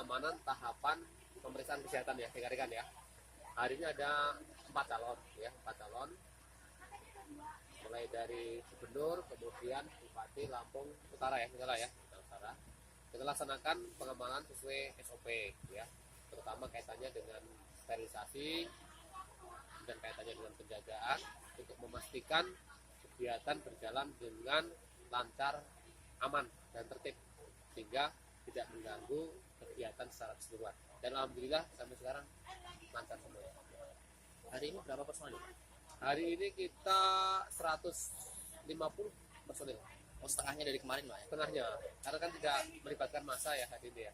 pengamanan tahapan pemeriksaan kesehatan ya, rekan-rekan ya. Hari ini ada 4 calon ya, 4 calon. Mulai dari gubernur, kemudian Bupati Lampung Utara ya, Utara. Kita laksanakan pengamanan sesuai SOP ya, terutama kaitannya dengan sterilisasi dan kaitannya dengan penjagaan untuk memastikan kegiatan berjalan dengan lancar, aman dan tertib sehingga tidak mengganggu kegiatan secara keseluruhan. Dan alhamdulillah sampai sekarang lancar semua. Hari ini berapa personil? Hari ini kita 150 personil. Oh, setengahnya dari kemarin, Pak ya? Setengahnya, karena kan tidak melibatkan massa ya hari ini ya.